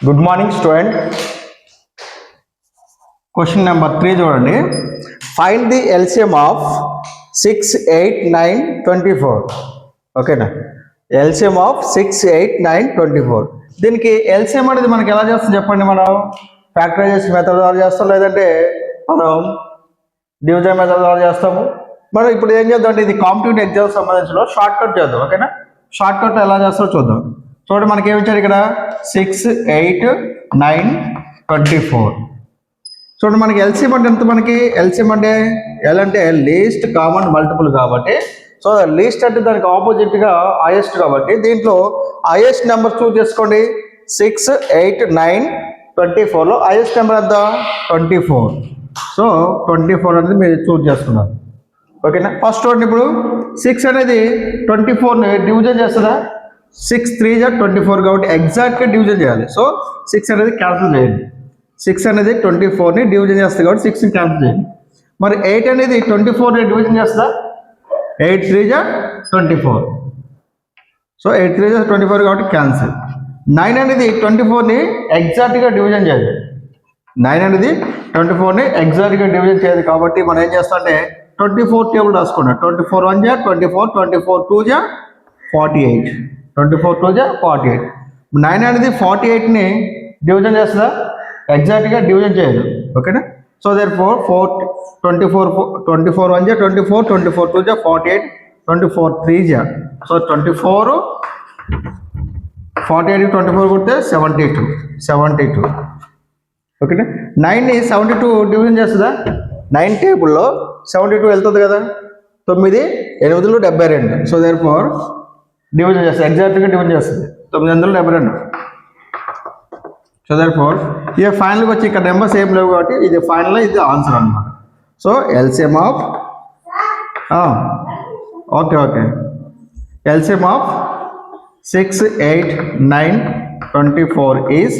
Good morning student. Question number 3 చూడండి. Find the LCM of 6, 8, 9, 24. ఓకేనా? LCM of 6, 8, 9, 24. దీనికి LCM అనేది మనకి ఎలా చేస్తాం చెప్పండి. మనం ఫ్యాక్టరైజేషన్ మెథడ్ ద్వారా చేస్తాం, లేదంటే మనం డివిజన్ మెథడ్ ద్వారా చేస్తాము. మనం ఇప్పుడు ఏం చేద్దాం అంటే ఇది కాంపిటేటివ్ ఎగ్జామ్ సంబంధించిన షార్ట్ కట్ చేద్దాం. ఓకేనా? షార్ట్ కట్ ఎలా చేస్తారో చూద్దాం. చూడండి, మనకి ఏమి ఇచ్చారు ఇక్కడ 6, 8, 9, 24. చూడండి, మనకి ఎల్సిఎం అంటే ఎంత? మనకి ఎల్సిఎం అంటే ఎల్ అంటే లీస్ట్ కామన్ మల్టిపుల్ కాబట్టి, సో లీస్ట్ అంటే దానికి ఆపోజిట్గా హైయెస్ట్ కాబట్టి దీంట్లో హైయెస్ట్ నెంబర్ చూస్ చేసుకోండి. 6, 8, 9, 24లో హైయెస్ట్ నెంబర్ ఎంత? 24. సో 24 అనేది మీరు చూస్ చేసుకున్నారు. ఓకేనా? ఫస్ట్ చూడండి, ఇప్పుడు 6 అనేది 24ని డివిజన్ చేస్తుందా? 6 3 జా 24 కాబట్టి ఎగ్జాక్ట్గా డివిజన్ చేయాలి. సో 6 అనేది క్యాన్సిల్ చేయండి. 6 అనేది 24ని డివిజన్ చేస్తుంది కాబట్టి 6ని క్యాన్సిల్ చేయండి. మరి 8 అనేది 24ని డివిజన్ చేస్తుందా? 8 3 జా 24. సో 8 3 జా 24 కాబట్టి క్యాన్సిల్. 9 అనేది 24ని ఎగ్జాక్ట్గా డివిజన్ చేయాలి. 9 అనేది 24ని ఎగ్జాక్ట్గా డివిజన్ చేయాలి కాబట్టి మనం ఏం చేస్తాం అంటే 24 టేబుల్ రాసుకున్నాం. 24 1 జా 24, 24 2 జా 48, 24 2 జా 48. 9 అనేది 48ని డివిజన్ చేస్తుందా? ఎగ్జాక్ట్గా డివిజన్ చేయదు. ఓకేనా? సో దేర్ ఫోర్ 24 1 జా 24, 24 2 జా 48, 24 3 జా. సో 24 48 24 కొడితే 72. ఓకేనా? 9ని 72 డివిజన్ చేస్తుందా? 9 టేబుల్లో 72 వెళ్తుంది కదా. 9 8 72. సో దేర్ ఫోర్ డివిజన్ చేస్తుంది, ఎగ్జాక్ట్గా డివిజన్ చేస్తుంది. 972. సో దేర్ ఫోర్ ఇక ఫైనల్గా వచ్చి ఇక్కడ నెంబర్స్ ఏం లేవు కాబట్టి ఇది ఫైనల్, ఇది ఆన్సర్ అనమాట. So LCM of okay LCM of 6, 8, 9, 24 is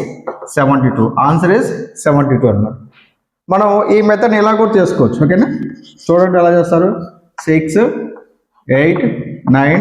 72. Answer is 72 అన్నమాట. మనం ఈ మెథడ్ని ఎలా కూడా చేసుకోవచ్చు. ఓకేనా? చూడండి ఎలా చేస్తారు. 6, 8, 9